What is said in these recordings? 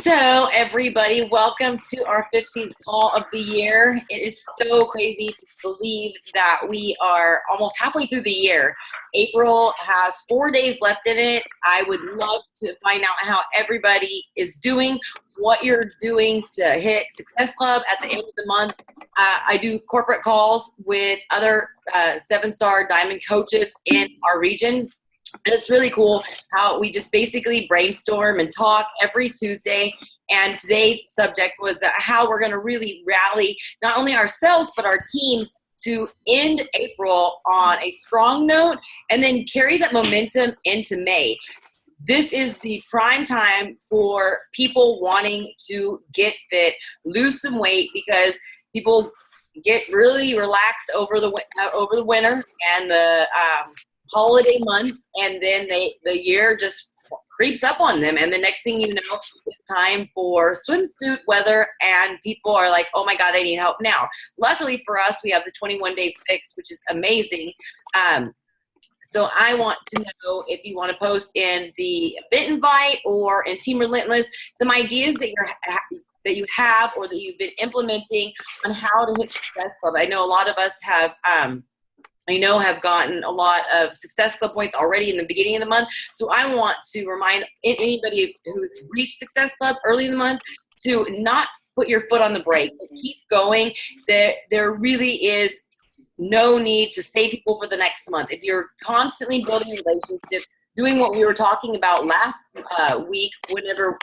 So, everybody, welcome to our 15th call of the year. It is so crazy to believe that we are almost halfway through the year. April has 4 days left in it. I would love to find out how everybody is doing, what you're doing to hit Success Club at the end of the month. I do corporate calls with other 7-star diamond coaches in our region. And it's really cool how we just basically brainstorm and talk every Tuesday. And today's subject was about how we're going to really rally not only ourselves, but our teams to end April on a strong note and then carry that momentum into May. This is the prime time for people wanting to get fit, lose some weight, because people get really relaxed over the winter and the holiday months, and then the year just creeps up on them, and the next thing you know, it's time for swimsuit weather, and people are like, oh my god, I need help now. Luckily for us, we have the 21-day fix, which is amazing. So I want to know if you want to post in the event invite or in Team Relentless some ideas that you have or that you've been implementing on how to hit Success Club. I know a lot of us have have gotten a lot of Success Club points already in the beginning of the month. So I want to remind anybody who's reached Success Club early in the month to not put your foot on the brake. Keep going. There really is no need to save people for the next month. If you're constantly building relationships, doing what we were talking about last week, whenever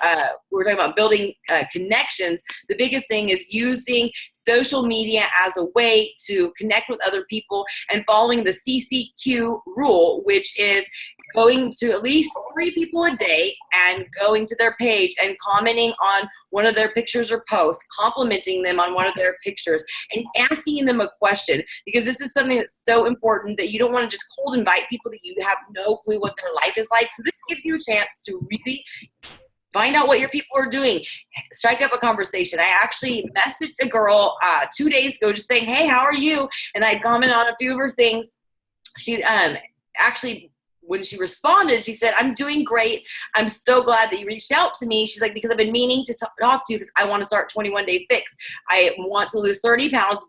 we were talking about building connections, the biggest thing is using social media as a way to connect with other people and following the CCQ rule, which is going to at least 3 people a day and going to their page and commenting on one of their pictures or posts, complimenting them on one of their pictures, and asking them a question, because this is something that's so important that you don't want to just cold invite people that you have no clue what their life is like. So this gives you a chance to really find out what your people are doing. Strike up a conversation. I actually messaged a girl 2 days ago just saying, hey, how are you? And I'd comment on a few of her things. She actually, when she responded, she said, I'm doing great. I'm so glad that you reached out to me. She's like, because I've been meaning to talk to you because I want to start 21-day fix. I want to lose 30 pounds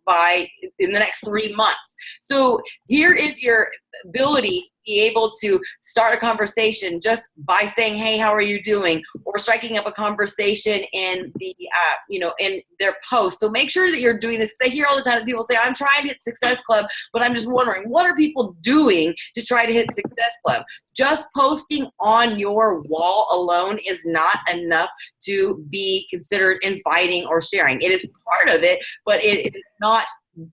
in the next 3 months. So here is your ability to be able to start a conversation just by saying, hey, how are you doing? Or striking up a conversation in the, in their post. So make sure that you're doing this. Because I hear all the time that people say, I'm trying to hit Success Club, but I'm just wondering, what are people doing to try to hit Success Club? Just posting on your wall alone is not enough to be considered inviting or sharing. It is part of it, but it is not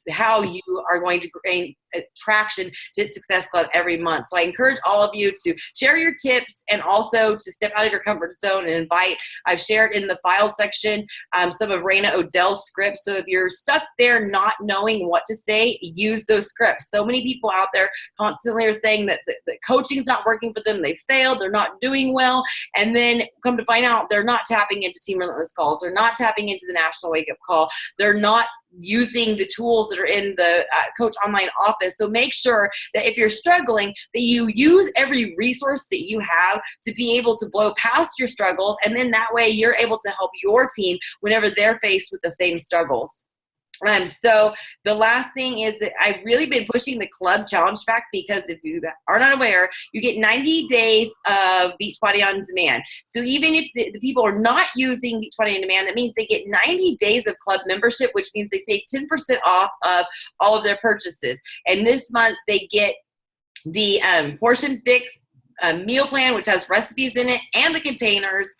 how you are going to gain traction to hit Success Club every month. So I encourage all of you to share your tips and also to step out of your comfort zone and invite. I've shared in the file section some of Raina Odell's scripts. So if you're stuck there not knowing what to say, use those scripts. So many people out there constantly are saying that the coaching's not working for them. They failed. They're not doing well. And then come to find out they're not tapping into Team Relentless calls. They're not tapping into the National Wake Up Call. They're not using the tools that are in the Coach Online office. So make sure that if you're struggling, that you use every resource that you have to be able to blow past your struggles. And then that way you're able to help your team whenever they're faced with the same struggles. So the last thing is that I've really been pushing the club challenge fact, because if you are not aware, you get 90 days of Beachbody on Demand. So even if the people are not using Beachbody on Demand, that means they get 90 days of club membership, which means they save 10% off of all of their purchases. And this month they get the Portion Fix meal plan, which has recipes in it, and the containers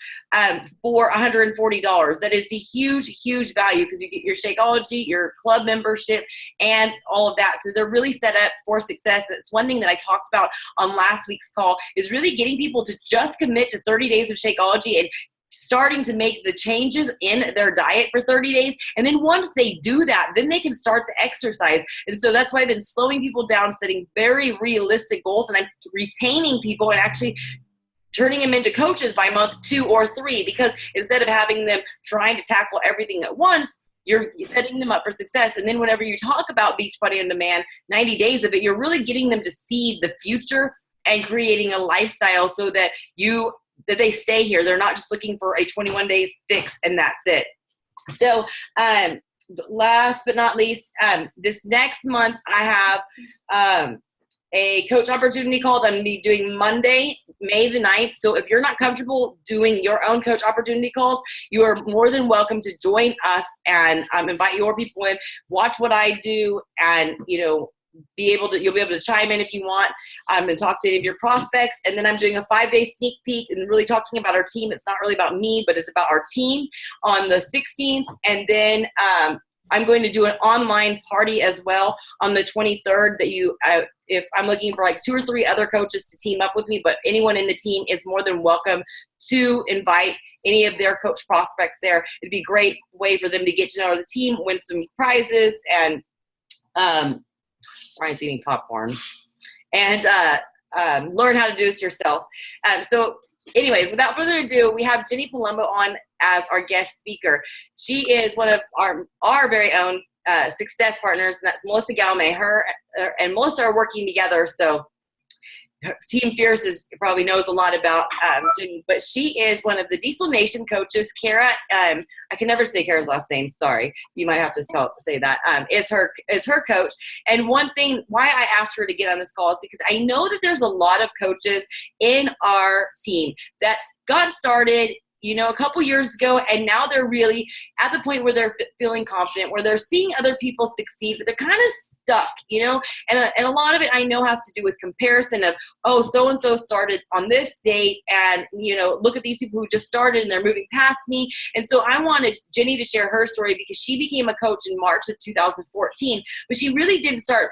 for $140. That is a huge, huge value, because you get your Shakeology, your club membership, and all of that. So they're really set up for success. That's one thing that I talked about on last week's call, is really getting people to just commit to 30 days of Shakeology and starting to make the changes in their diet for 30 days. And then once they do that, then they can start the exercise. And so that's why I've been slowing people down, setting very realistic goals, and I'm retaining people and actually turning them into coaches by month 2 or 3, because instead of having them trying to tackle everything at once, you're setting them up for success. And then whenever you talk about Beachbody on Demand, 90 days of it, you're really getting them to see the future and creating a lifestyle so that you that they stay here. They're not just looking for a 21-day fix and that's it. So last but not least, this next month I have a coach opportunity call that I'm going to be doing Monday, May the 9th. So if you're not comfortable doing your own coach opportunity calls, you are more than welcome to join us and invite your people in, watch what I do, and, you'll be able to chime in if you want, and talk to any of your prospects. And then I'm doing a 5-day sneak peek and really talking about our team. It's not really about me, but it's about our team on the 16th. And then I'm going to do an online party as well on the 23rd that if I'm looking for like 2 or 3 other coaches to team up with me, but anyone in the team is more than welcome to invite any of their coach prospects there. It'd be a great way for them to get to know the team, win some prizes, and Ryan's eating popcorn, and learn how to do this yourself. So anyways, without further ado, we have Jenny Palumbo on as our guest speaker. She is one of our very own success partners, and that's Melissa Galmay. Her and Melissa are working together, so Team Fierce probably knows a lot about Jenny, but she is one of the Diesel Nation coaches. Kara, I can never say Kara's last name. Sorry, you might have to say that. Is her coach. And one thing why I asked her to get on this call is because I know that there's a lot of coaches in our team that got started a couple years ago, and now they're really at the point where they're feeling confident, where they're seeing other people succeed, but they're kind of stuck, and a lot of it I know has to do with comparison of, oh, so-and-so started on this date, and, look at these people who just started and they're moving past me. And so I wanted Jenny to share her story because she became a coach in March of 2014, but she really didn't start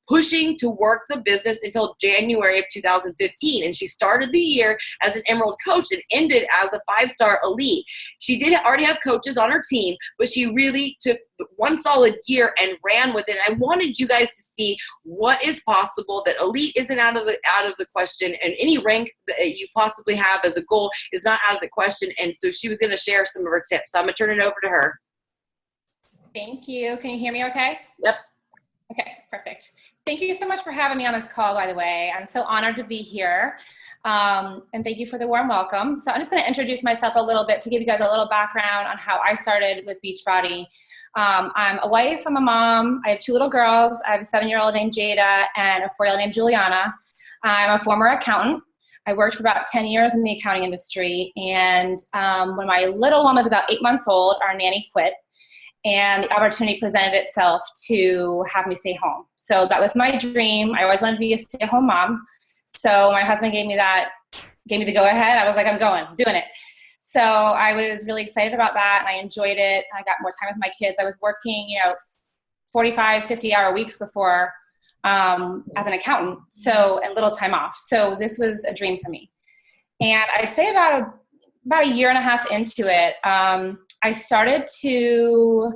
pushing to work the business until January of 2015. And she started the year as an Emerald coach and ended as a 5-star elite. She did already have coaches on her team, but she really took one solid year and ran with it. And I wanted you guys to see what is possible, that elite isn't out of the question, and any rank that you possibly have as a goal is not out of the question. And so she was going to share some of her tips. So I'm going to turn it over to her. Thank you. Can you hear me okay? Yep. Okay, perfect. Thank you so much for having me on this call, by the way. I'm so honored to be here. And thank you for the warm welcome. So I'm just going to introduce myself a little bit to give you guys a little background on how I started with Beachbody. I'm a wife, I'm a mom, I have 2 little girls. I have a 7-year-old named Jada and a 4-year-old named Juliana. I'm a former accountant. I worked for about 10 years in the accounting industry. And when my little one was about 8 months old, our nanny quit. And the opportunity presented itself to have me stay home. So that was my dream. I always wanted to be a stay-at-home mom. So my husband gave me the go-ahead. I was like, I'm going, doing it. So I was really excited about that, and I enjoyed it. I got more time with my kids. I was working, 45, 50-hour weeks before as an accountant, and little time off. So this was a dream for me. And I'd say about a year and a half into it, I started to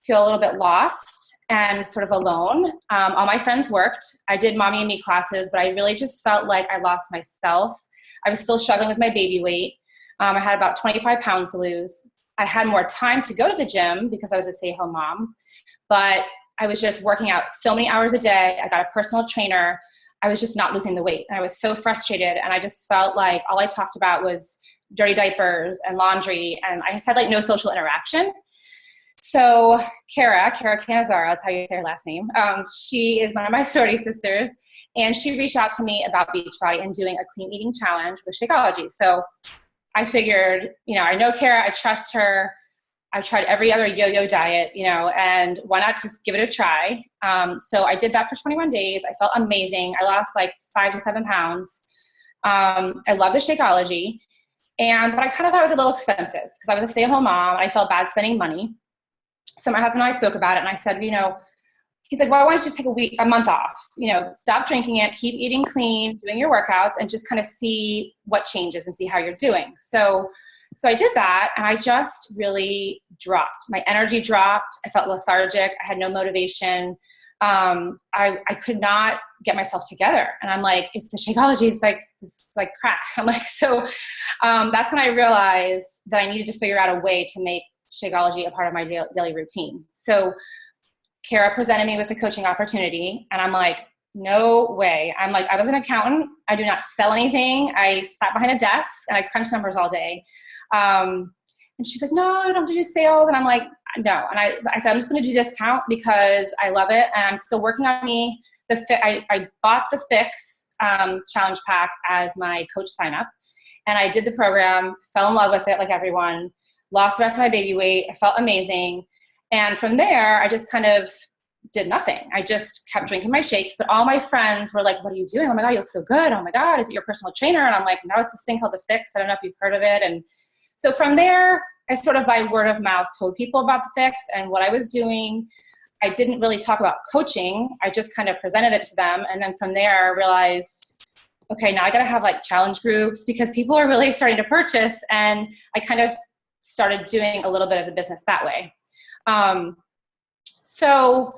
feel a little bit lost and sort of alone. All my friends worked. I did mommy and me classes, but I really just felt like I lost myself. I was still struggling with my baby weight. I had about 25 pounds to lose. I had more time to go to the gym because I was a stay-at-home mom, but I was just working out so many hours a day. I got a personal trainer. I was just not losing the weight. And I was so frustrated. And I just felt like all I talked about was dirty diapers and laundry. And I just had like no social interaction. So Kara Canizaro, that's how you say her last name. She is one of my sorority sisters. And she reached out to me about Beachbody and doing a clean eating challenge with Shakeology. So I figured, I know Kara, I trust her. I've tried every other yo-yo diet, and why not just give it a try? So I did that for 21 days. I felt amazing. I lost like 5 to 7 pounds. I love the Shakeology. But I kind of thought it was a little expensive because I was a stay-at-home mom. I felt bad spending money. So my husband and I spoke about it, and I said, he's like, well, why don't you take a month off? Stop drinking it, keep eating clean, doing your workouts, and just kind of see what changes and see how you're doing. So I did that, and I just really dropped. My energy dropped. I felt lethargic. I had no motivation. I could not get myself together. And I'm like, it's the Shakeology. It's like crack. I'm like, so that's when I realized that I needed to figure out a way to make Shakeology a part of my daily routine. So Kara presented me with the coaching opportunity, and I'm like, no way. I'm like, I was an accountant. I do not sell anything. I sat behind a desk and I crunch numbers all day. And she's like, no, I don't do sales. And I'm like, no. And I said, I'm just going to do discount because I love it. And I'm still working on me. I bought the Fix challenge pack as my coach sign up. And I did the program, fell in love with it like everyone, lost the rest of my baby weight. I felt amazing. And from there, I just kind of did nothing. I just kept drinking my shakes, but all my friends were like, what are you doing? Oh my God, you look so good. Oh my God, is it your personal trainer? And I'm like, no, it's this thing called the Fix. I don't know if you've heard of it. And so from there, I sort of by word of mouth told people about the Fix and what I was doing. I didn't really talk about coaching. I just kind of presented it to them. And then from there, I realized, okay, now I got to have like challenge groups because people are really starting to purchase. And I kind of started doing a little bit of the business that way. So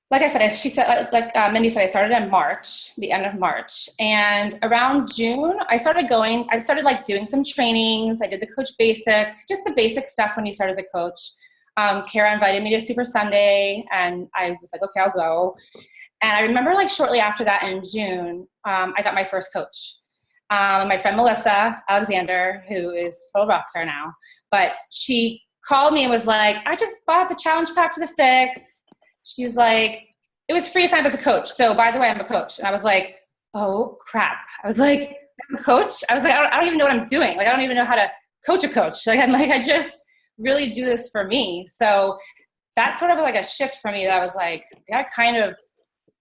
like I said, she said, like Mindy said, I started in March, the end of March. And around June, I started like doing some trainings. I did the coach basics, just the basic stuff when you start as a coach. Kara invited me to Super Sunday and I was like, okay, I'll go. And I remember like shortly after that in June, I got my first coach. My friend Melissa Alexander, who is a total rock star now, but she called me and was like, I just bought the challenge pack for the Fix. She's like, it was free to sign up as a coach. So by the way, I'm a coach. And I was like, oh crap. I was like, I'm a coach. I was like, I don't even know what I'm doing. Like, I don't even know how to coach a coach. Like, I'm like, I just really do this for me. So that's sort of like a shift for me that I was like, I gotta kind of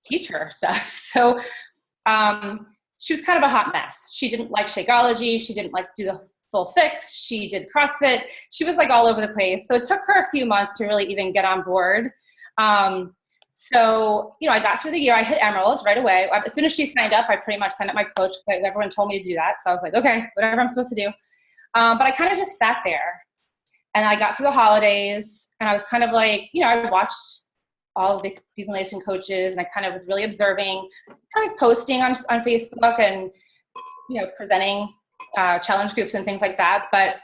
teach her stuff. So she was kind of a hot mess. She didn't like Shakeology. She didn't like do the full Fix. She did CrossFit. She was like all over the place. So it took her a few months to really even get on board. So, you know, I got through the year, I hit Emerald right away. As soon as she signed up, I pretty much signed up my coach. Everyone told me to do that. So I was like, okay, whatever I'm supposed to do. But I kind of just sat there and I got through the holidays and I was kind of like, you know, I watched all of the Diesel coaches and I kind of was really observing. I was posting on Facebook and, you know, presenting challenge groups and things like that. But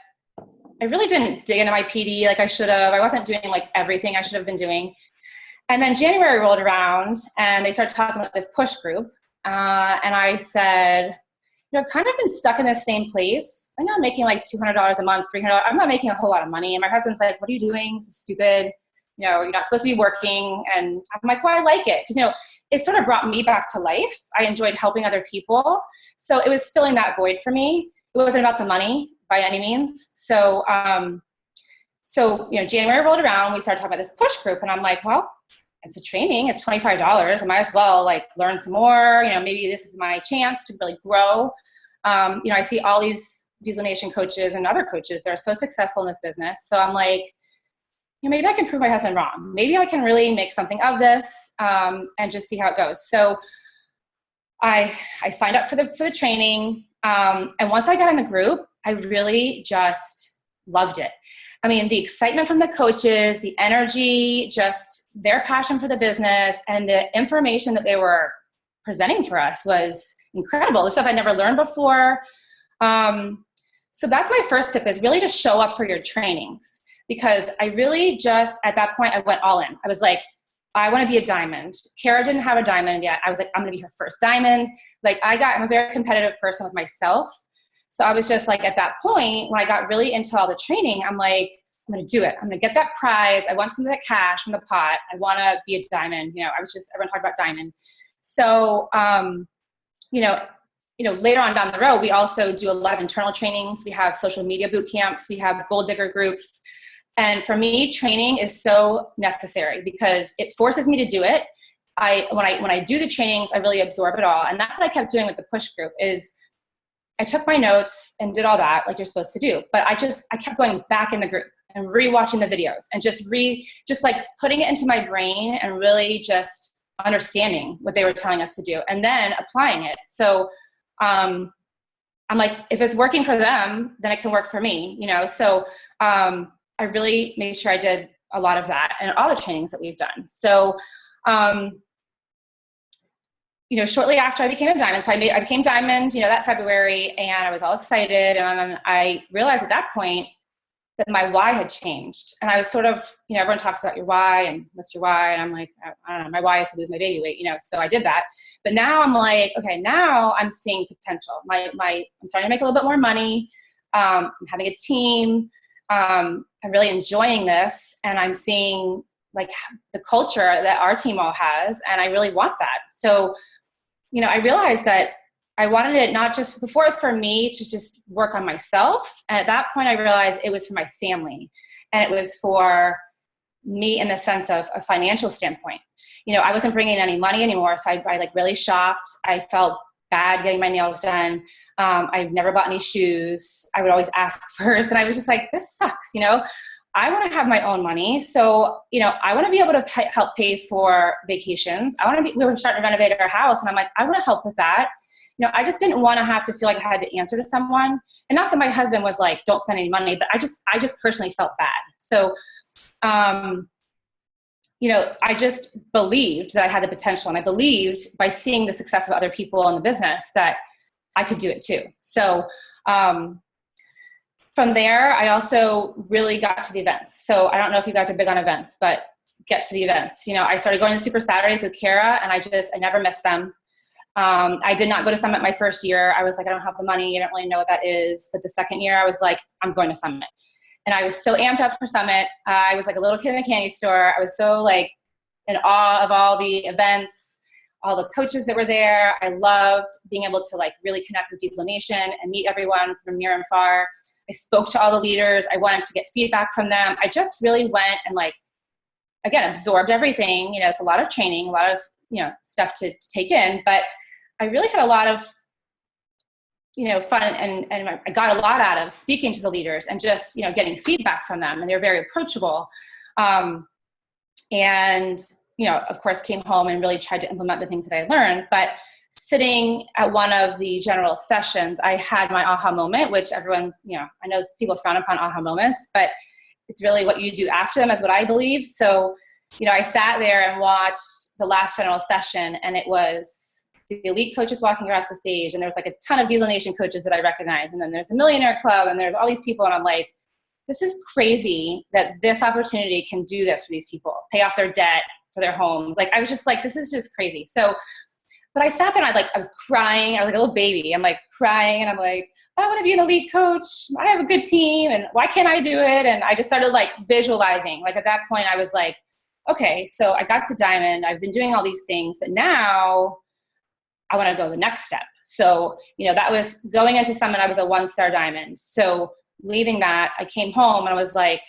I really didn't dig into my PD like I should have. I wasn't doing like everything I should have been doing. And then January rolled around and they started talking about this push group. And I said, you know, I've kind of been stuck in this same place. I know I'm making like $200 a month, $300. I'm not making a whole lot of money. And my husband's like, what are you doing? This is stupid. You know, you're not supposed to be working. And I'm like, well, I like it. Because, you know, it sort of brought me back to life. I enjoyed helping other people. So it was filling that void for me. It wasn't about the money by any means. So, you know, January rolled around. We started talking about this push group. And I'm like, well, it's a training. It's $25. I might as well like learn some more. You know, maybe this is my chance to really grow. You know, I see all these Diesel Nation coaches and other coaches that are so successful in this business. So I'm like, you know, maybe I can prove my husband wrong. Maybe I can really make something of this and just see how it goes. So I signed up for the training. And once I got in the group, I really just loved it. I mean, the excitement from the coaches, the energy, just their passion for the business, and the information that they were presenting for us was incredible. The stuff I never learned before. So that's my first tip, is really to show up for your trainings, because I really just, at that point, I went all in. I was like, I want to be a diamond. Kara didn't have a diamond yet. I was like, I'm going to be her first diamond. Like I'm a very competitive person with myself. So I was just like, at that point, when I got really into all the training, I'm like, I'm going to do it. I'm going to get that prize. I want some of that cash from the pot. I want to be a diamond. You know, everyone talked about diamond. So, you know, later on down the road, we also do a lot of internal trainings. We have social media boot camps. We have goal digger groups. And for me, training is so necessary because it forces me to do it. When I do the trainings, I really absorb it all. And that's what I kept doing with the push group, is I took my notes and did all that like you're supposed to do. But I kept going back in the group and rewatching the videos and just like putting it into my brain and really just understanding what they were telling us to do and then applying it. So I'm like, if it's working for them, then it can work for me, you know? So I really made sure I did a lot of that and all the trainings that we've done. So, you know, shortly after I became a diamond, so I became diamond, you know, that February, and I was all excited. And I realized at that point, that my why had changed. And I was sort of, everyone talks about your why and what's your why. And I'm like, I don't know, my why is to lose my baby weight, so I did that. But now I'm like, okay, now I'm seeing potential. I'm starting to make a little bit more money. I'm having a team. I'm really enjoying this. And I'm seeing like the culture that our team all has. And I really want that. So, I realized that I wanted it not just, before it was for me to just work on myself. And at that point I realized it was for my family, and it was for me in the sense of a financial standpoint. I wasn't bringing any money anymore. So I like really shopped. I felt bad getting my nails done. I never bought any shoes. I would always ask first. And I was just like, this sucks. I want to have my own money. So, I want to be able to help pay for vacations. We were starting to renovate our house, and I'm like, I want to help with that. I just didn't want to have to feel like I had to answer to someone. And not that my husband was like, don't spend any money, but I just personally felt bad. So, I just believed that I had the potential, and I believed by seeing the success of other people in the business that I could do it too. So, from there, I also really got to the events. So I don't know if you guys are big on events, but get to the events. I started going to Super Saturdays with Kara, and I never missed them. I did not go to Summit my first year. I was like, I don't have the money. I don't really know what that is. But the second year I was like, I'm going to Summit. And I was so amped up for Summit. I was like a little kid in a candy store. I was so like in awe of all the events, all the coaches that were there. I loved being able to like really connect with Diesel Nation and meet everyone from near and far. I spoke to all the leaders. I wanted to get feedback from them. I just really went and like, again, absorbed everything. It's a lot of training, a lot of, stuff to take in, but I really had a lot of, fun, and I got a lot out of speaking to the leaders and just, getting feedback from them, and they're very approachable. And, of course came home and really tried to implement the things that I learned. But sitting at one of the general sessions, I had my aha moment, which everyone, I know people frown upon aha moments, but it's really what you do after them is what I believe. So, I sat there and watched the last general session, and it was the elite coaches walking across the stage, and there was like a ton of Diesel Nation coaches that I recognize. And then there's a Millionaire Club, and there's all these people. And I'm like, this is crazy that this opportunity can do this for these people, pay off their debt for their homes. Like, I was just like, this is just crazy. So, but I sat there and I was crying. I was like a little baby. I'm like crying, and I'm like, I want to be an elite coach. I have a good team, and why can't I do it? And I just started like visualizing. Like at that point I was like, okay, so I got to Diamond. I've been doing all these things, but now I want to go the next step. So, that was going into Summit. I was a 1-star Diamond. So leaving that, I came home and I was like,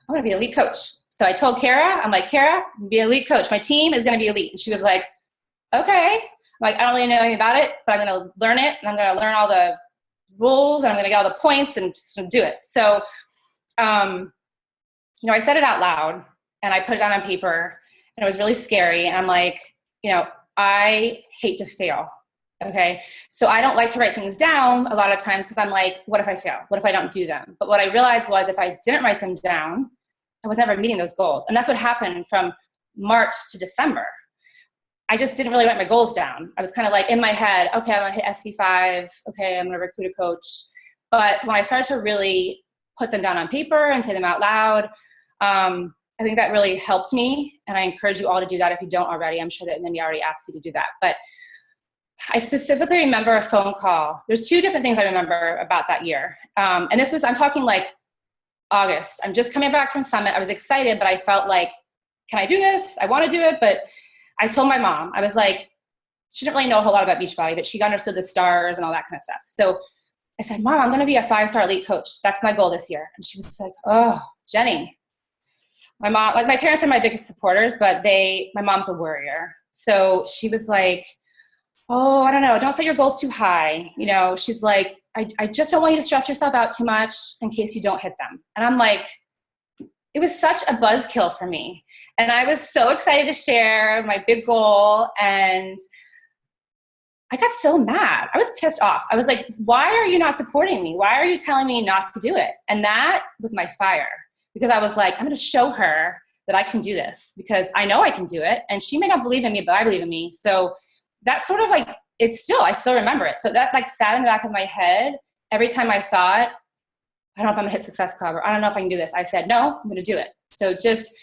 I want to be an elite coach. So I told Kara, I'm like, Kara, be an elite coach. My team is going to be elite. And she was like, okay. I'm like, I don't really know anything about it, but I'm going to learn it, and I'm going to learn all the rules, and I'm going to get all the points and just do it. So, I said it out loud, and I put it down on paper, and it was really scary. And I'm like, I hate to fail. Okay. So I don't like to write things down a lot of times, because I'm like, what if I fail? What if I don't do them? But what I realized was if I didn't write them down, I was never meeting those goals. And that's what happened from March to December. I just didn't really write my goals down. I was kind of like in my head, okay, I'm going to hit SC5. Okay, I'm going to recruit a coach. But when I started to really put them down on paper and say them out loud, I think that really helped me. And I encourage you all to do that if you don't already. I'm sure that Mindy already asked you to do that. But I specifically remember a phone call. There's 2 different things I remember about that year. And this was, I'm talking like August. I'm just coming back from Summit. I was excited, but I felt like, can I do this? I want to do it. But I told my mom, I was like, she didn't really know a whole lot about Beachbody, but she understood the stars and all that kind of stuff. So I said, Mom, I'm going to be a 5-star elite coach. That's my goal this year. And she was like, oh, Jenny. My mom, like my parents are my biggest supporters, but my mom's a worrier. So she was like, oh, I don't know. Don't set your goals too high. She's like, I just don't want you to stress yourself out too much in case you don't hit them. And I'm like, it was such a buzzkill for me. And I was so excited to share my big goal. And I got so mad. I was pissed off. I was like, why are you not supporting me? Why are you telling me not to do it? And that was my fire, because I was like, I'm going to show her that I can do this, because I know I can do it. And she may not believe in me, but I believe in me. So that's sort of like, I still remember it. So that like sat in the back of my head every time I thought, I don't know if I'm gonna hit Success Club, or I don't know if I can do this. I said, no, I'm gonna do it. So just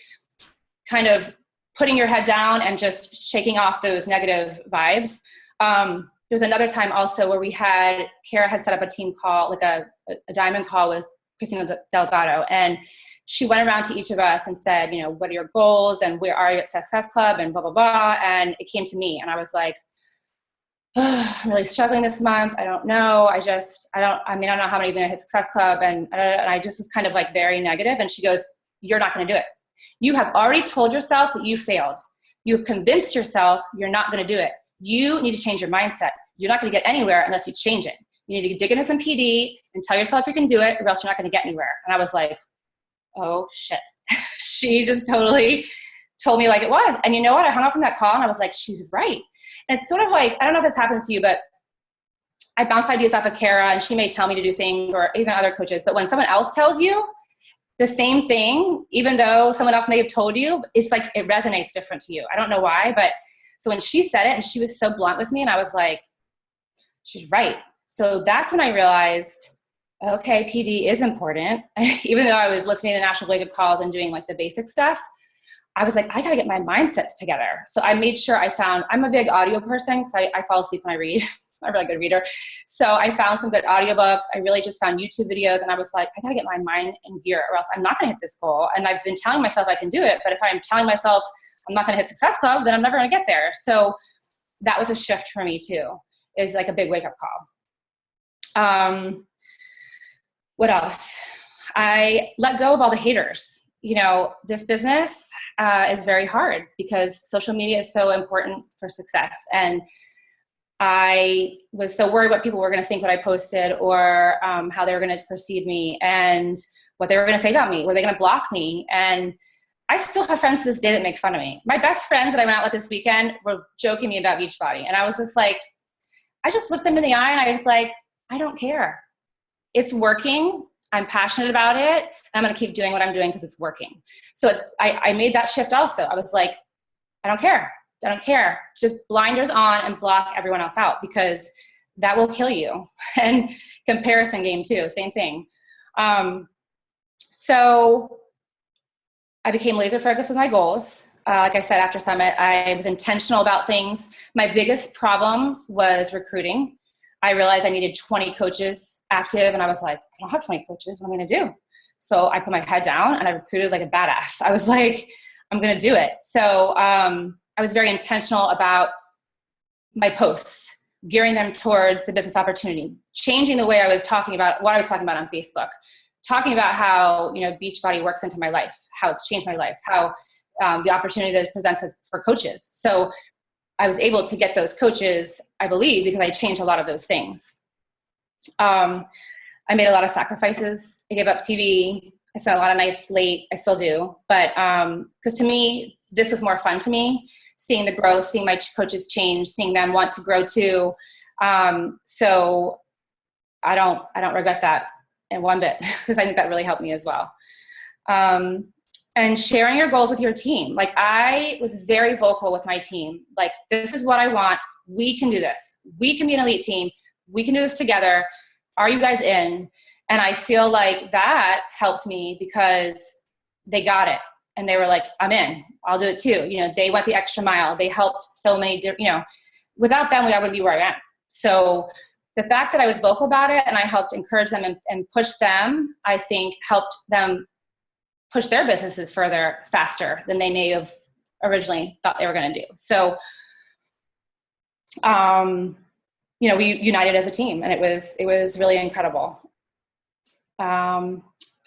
kind of putting your head down and just shaking off those negative vibes. There was another time also where Kara had set up a team call, like a diamond call with Christina Delgado. And she went around to each of us and said, you know, what are your goals and where are you at Success Club and blah, blah, blah. And it came to me and I was like, oh, I'm really struggling this month. I don't know. I don't know how many are going to hit Success Club. And I just was kind of like very negative. And she goes, you're not going to do it. You have already told yourself that you failed. You've convinced yourself you're not going to do it. You need to change your mindset. You're not going to get anywhere unless you change it. You need to dig into some PD and tell yourself you can do it or else you're not going to get anywhere. And I was like, oh shit. She just totally told me like it was. And you know what? I hung up from that call and I was like, she's right. And it's sort of like, I don't know if this happens to you, but I bounce ideas off of Kara and she may tell me to do things or even other coaches. But when someone else tells you the same thing, even though someone else may have told you, it's like it resonates different to you. I don't know why, but so when she said it and she was so blunt with me and I was like, she's right. So that's when I realized, okay, PD is important. Even though I was listening to national wake-up calls and doing like the basic stuff, I was like, I gotta get my mindset together. So I made sure I'm a big audio person because I fall asleep when I read. I'm a really good reader. So I found some good audiobooks. I really just found YouTube videos and I was like, I gotta get my mind in gear or else I'm not gonna hit this goal. And I've been telling myself I can do it, but if I'm telling myself I'm not gonna hit Success Club, then I'm never gonna get there. So that was a shift for me too, is like a big wake-up call. What else? I let go of all the haters. You know, this business is very hard because social media is so important for success. And I was so worried what people were going to think when I posted or how they were going to perceive me and what they were going to say about me. Were they going to block me? And I still have friends to this day that make fun of me. My best friends that I went out with this weekend were joking me about Beachbody. And I was just like, I just looked them in the eye and I was like, I don't care. It's working. I'm passionate about it. And I'm going to keep doing what I'm doing because it's working. So I made that shift also. I was like, I don't care. I don't care. Just blinders on and block everyone else out because that will kill you. And comparison game too, same thing. So I became laser focused with my goals. Like I said, after Summit, I was intentional about things. My biggest problem was recruiting. I realized I needed 20 coaches active and I was like, I don't have 20 coaches. What am I going to do? So I put my head down and I recruited like a badass. I was like, I'm going to do it. So I was very intentional about my posts, gearing them towards the business opportunity, changing the way I was talking about what I was talking about on Facebook, talking about how, you know, Beachbody works into my life, how it's changed my life, how the opportunity that it presents us for coaches. So I was able to get those coaches, I believe, because I changed a lot of those things. I made a lot of sacrifices. I gave up TV. I spent a lot of nights late. I still do. But because to me, this was more fun to me, seeing the growth, seeing my coaches change, seeing them want to grow too. So I don't regret that in one bit because I think that really helped me as well. And sharing your goals with your team. Like I was very vocal with my team. Like, this is what I want. We can do this. We can be an elite team. We can do this together. Are you guys in? And I feel like that helped me because they got it. And they were like, I'm in. I'll do it too. You know, they went the extra mile. They helped so many, you know, without them, I wouldn't be where I am. So the fact that I was vocal about it and I helped encourage them and push them, I think helped them push their businesses further faster than they may have originally thought they were going to do. So, you know, we united as a team and it was really incredible. I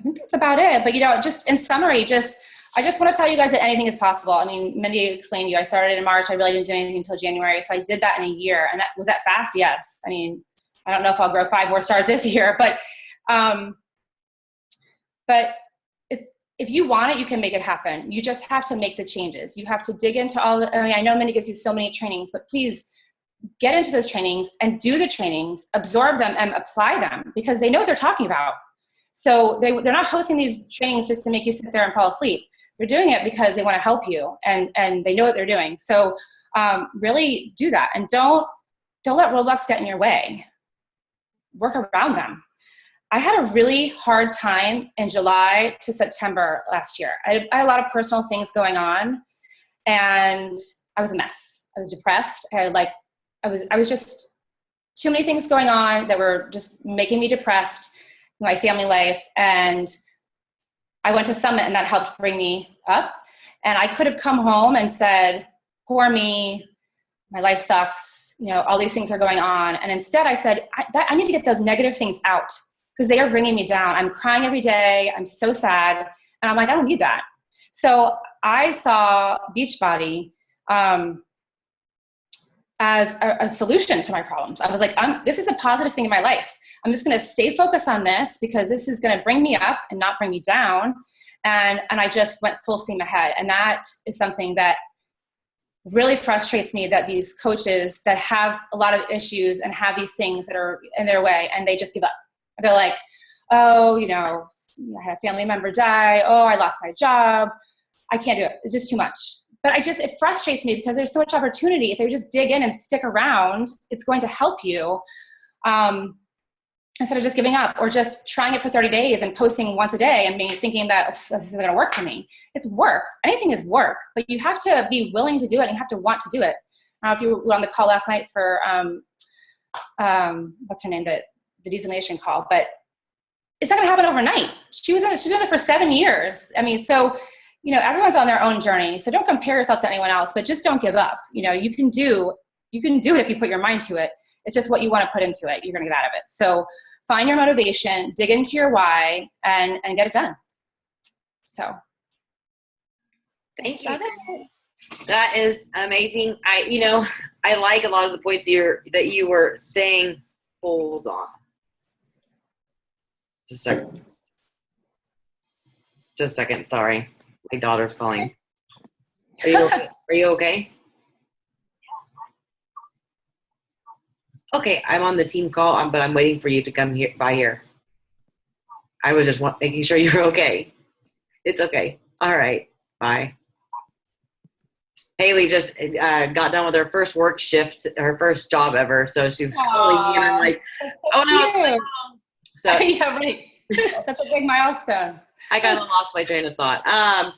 think that's about it. But, you know, just in summary, I just want to tell you guys that anything is possible. I mean, Mindy explained to you, I started in March. I really didn't do anything until January. So I did that in a year. And was that fast? Yes. I mean, I don't know if I'll grow 5 more stars this year, but if you want it, you can make it happen. You just have to make the changes. You have to dig into I know Mindy gives you so many trainings, but please get into those trainings and do the trainings, absorb them and apply them because they know what they're talking about. So they're not hosting these trainings just to make you sit there and fall asleep. They're doing it because they want to help you and they know what they're doing. So really do that. And don't let roadblocks get in your way. Work around them. I had a really hard time in July to September last year. I had a lot of personal things going on, and I was a mess. I was depressed. I was just too many things going on that were just making me depressed in my family life. And I went to Summit, and that helped bring me up. And I could have come home and said, poor me, my life sucks, all these things are going on. And instead I said, I need to get those negative things out because they are bringing me down. I'm crying every day. I'm so sad. And I'm like, I don't need that. So I saw Beachbody as a solution to my problems. I was like, this is a positive thing in my life. I'm just going to stay focused on this because this is going to bring me up and not bring me down. And I just went full steam ahead. And that is something that really frustrates me, that these coaches that have a lot of issues and have these things that are in their way, and they just give up. They're like, oh, I had a family member die. Oh, I lost my job. I can't do it. It's just too much. But it frustrates me because there's so much opportunity. If they just dig in and stick around, it's going to help you. Instead of just giving up or just trying it for 30 days and posting once a day and thinking that this isn't going to work for me. It's work. Anything is work, but you have to be willing to do it and you have to want to do it. I don't know if you were on the call last night for, what's her name, the desalination call, but it's not going to happen overnight. She's been doing it for 7 years. So, everyone's on their own journey. So don't compare yourself to anyone else, but just don't give up. You can do it if you put your mind to it. It's just what you want to put into it. You're going to get out of it. So find your motivation, dig into your why, and get it done. So. Thank you. That is amazing. I like a lot of the points that you were saying. Hold on. Just a second. Sorry. My daughter's calling. Are you okay? Are you okay? Okay, I'm on the team call, but I'm waiting for you to come by here. I was just making sure you're okay. It's okay. All right. Bye. Haley just got done with her first work shift, her first job ever. So she was calling me, and I'm like, oh no. So yeah, right. That's a big milestone. I kind of lost my train of thought. I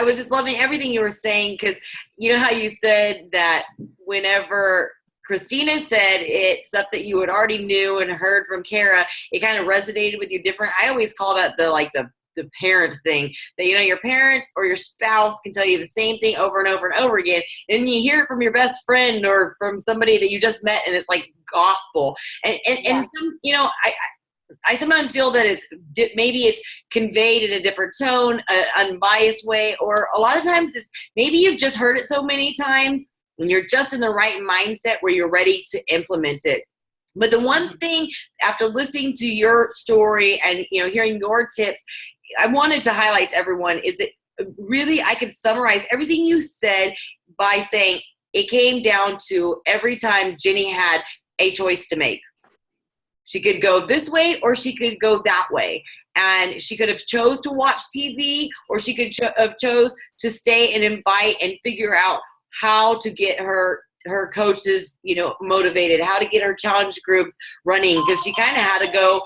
was just loving everything you were saying, because you know how you said that whenever Christina said it, stuff that you had already knew and heard from Kara, it kind of resonated with you different. I always call that the parent thing, that your parent or your spouse can tell you the same thing over and over and over again, and you hear it from your best friend or from somebody that you just met, and it's like gospel. And some, I sometimes feel that maybe it's conveyed in a different tone, an unbiased way, or a lot of times it's maybe you've just heard it so many times and you're just in the right mindset where you're ready to implement it. But the one thing, after listening to your story and hearing your tips, I wanted to highlight to everyone is that really I could summarize everything you said by saying it came down to every time Jenny had a choice to make. She could go this way or she could go that way. And she could have chose to watch TV, or she could have chose to stay and invite and figure out how to get her coaches, motivated, how to get her challenge groups running, because she kind of had to go,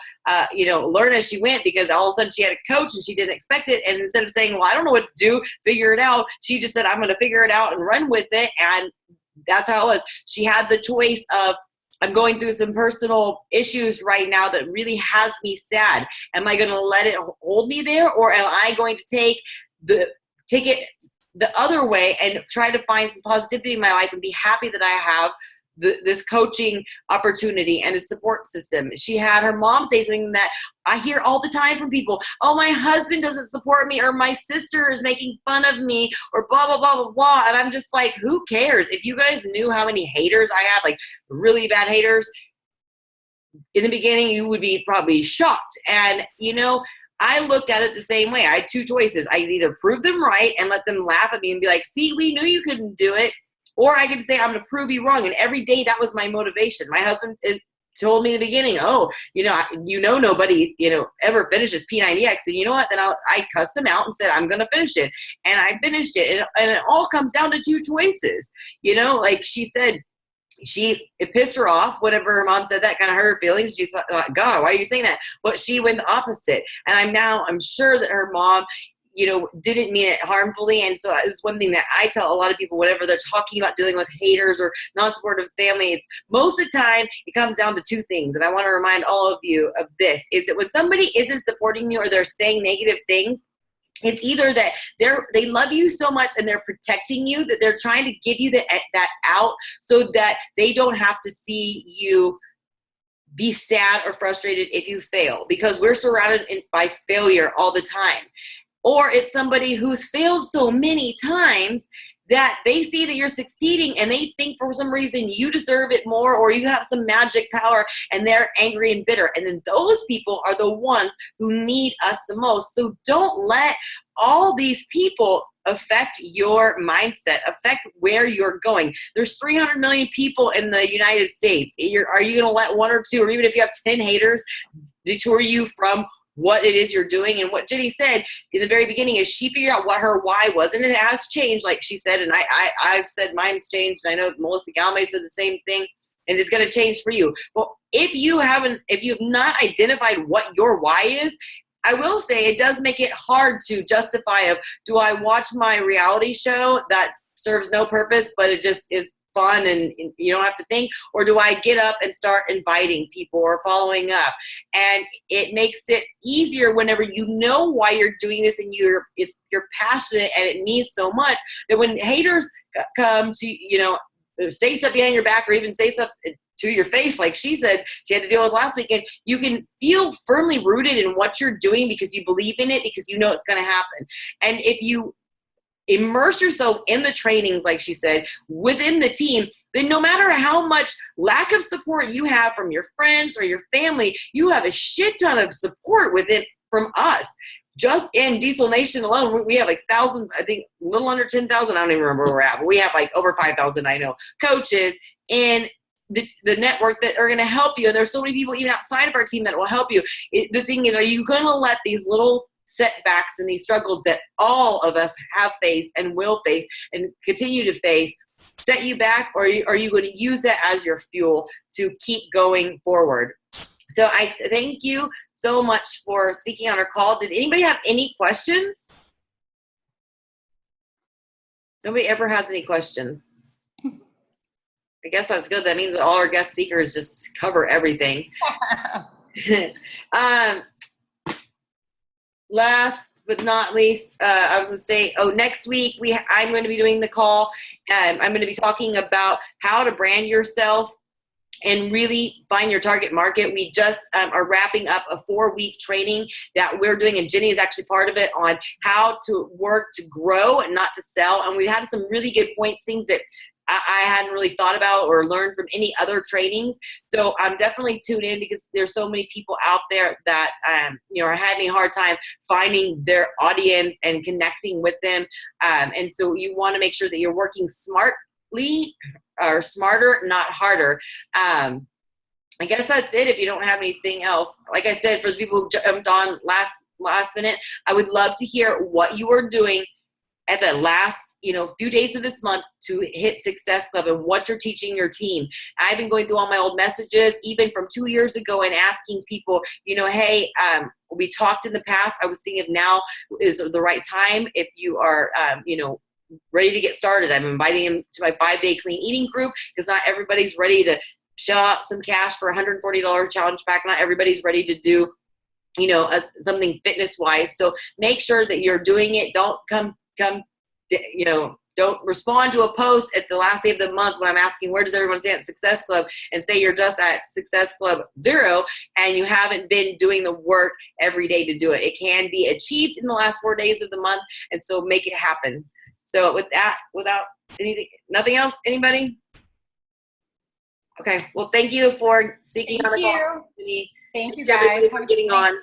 learn as she went, because all of a sudden she had a coach and she didn't expect it. And instead of saying, well, I don't know what to do, figure it out, she just said, I'm going to figure it out and run with it. And that's how it was. She had the choice of, I'm going through some personal issues right now that really has me sad. Am I going to let it hold me there, or am I going to take it the other way and try to find some positivity in my life and be happy that I have this coaching opportunity and the support system? She had her mom say something that I hear all the time from people. Oh, my husband doesn't support me, or my sister is making fun of me, or blah, blah, blah, blah, blah. And I'm just like, who cares? If you guys knew how many haters I had, like really bad haters, in the beginning, you would be probably shocked. And, I looked at it the same way. I had two choices. I could either prove them right and let them laugh at me and be like, see, we knew you couldn't do it. Or I could say, I'm going to prove you wrong. And every day that was my motivation. My husband told me in the beginning, nobody, ever finishes P90X. And you know what? Then I cussed him out and said, I'm going to finish it. And I finished it. And it all comes down to two choices. Like she said, it pissed her off whenever her mom said that, kind of hurt her feelings. She thought, God, why are you saying that? But she went the opposite. And I'm sure that her mom, didn't mean it harmfully. And so it's one thing that I tell a lot of people whenever they're talking about dealing with haters or non-supportive family, it's most of the time it comes down to two things. And I want to remind all of you of this, is that when somebody isn't supporting you or they're saying negative things, it's either that they love you so much and they're protecting you, that they're trying to give you that out so that they don't have to see you be sad or frustrated if you fail, because we're surrounded by failure all the time. Or it's somebody who's failed so many times that they see that you're succeeding and they think for some reason you deserve it more or you have some magic power, and they're angry and bitter. And then those people are the ones who need us the most. So don't let all these people affect your mindset, affect where you're going. There's 300 million people in the United States. Are you going to let one or two, or even if you have 10 haters, detour you from what it is you're doing? And what Jenny said in the very beginning is she figured out what her why was, and it has changed, like she said, and I've said mine's changed, and I know Melissa Galmay said the same thing, and it's going to change for you. But if you have not identified what your why is, I will say it does make it hard to justify do I watch my reality show that serves no purpose, but it just is fun and you don't have to think, or do I get up and start inviting people or following up? And it makes it easier whenever you know why you're doing this and you're passionate and it means so much, that when haters come to say stuff behind your back or even say stuff to your face, like she said she had to deal with last weekend, you can feel firmly rooted in what you're doing because you believe in it, because you know it's going to happen. And if you immerse yourself in the trainings, like she said, within the team, then no matter how much lack of support you have from your friends or your family, you have a shit ton of support from us. Just in Diesel Nation alone, we have like thousands, I think a little under 10,000, I don't even remember where we're at, but we have like over 5,000, I know, coaches in the network that are going to help you. And there's so many people even outside of our team that will help you. The thing is, are you going to let these little setbacks and these struggles that all of us have faced and will face and continue to face set you back, or are you going to use that as your fuel to keep going forward? So I thank you so much for speaking on our call. Did anybody have any questions? Nobody ever has any questions. I guess that's good. That means that all our guest speakers just cover everything. Last but not least, I was going to say, next week I'm going to be doing the call. I'm going to be talking about how to brand yourself and really find your target market. We just are wrapping up a 4-week training that we're doing, and Jenny is actually part of it, on how to work to grow and not to sell. And we had some really good points, things that I hadn't really thought about or learned from any other trainings. So I'm definitely tuned in, because there's so many people out there that are having a hard time finding their audience and connecting with them. And so you want to make sure that you're working smartly or smarter, not harder. I guess that's it if you don't have anything else. Like I said, for the people who jumped on last minute, I would love to hear what you are doing at the last few days of this month to hit Success Club and what you're teaching your team. I've been going through all my old messages, even from 2 years ago, and asking people, hey, we talked in the past. I was seeing if now is the right time. If you are, ready to get started, I'm inviting them to my 5-day clean eating group, because not everybody's ready to shell out some cash for a $140 challenge pack. Not everybody's ready to do, something fitness wise. So make sure that you're doing it. Don't don't respond to a post at the last day of the month when I'm asking where does everyone stand at Success Club, and say you're just at Success Club 0 and you haven't been doing the work every day to do it. It can be achieved in the last 4 days of the month, and so make it happen. So with that, without nothing else, anybody? Okay, well, thank you for speaking on the call. Thank you, guys. Everybody for getting on.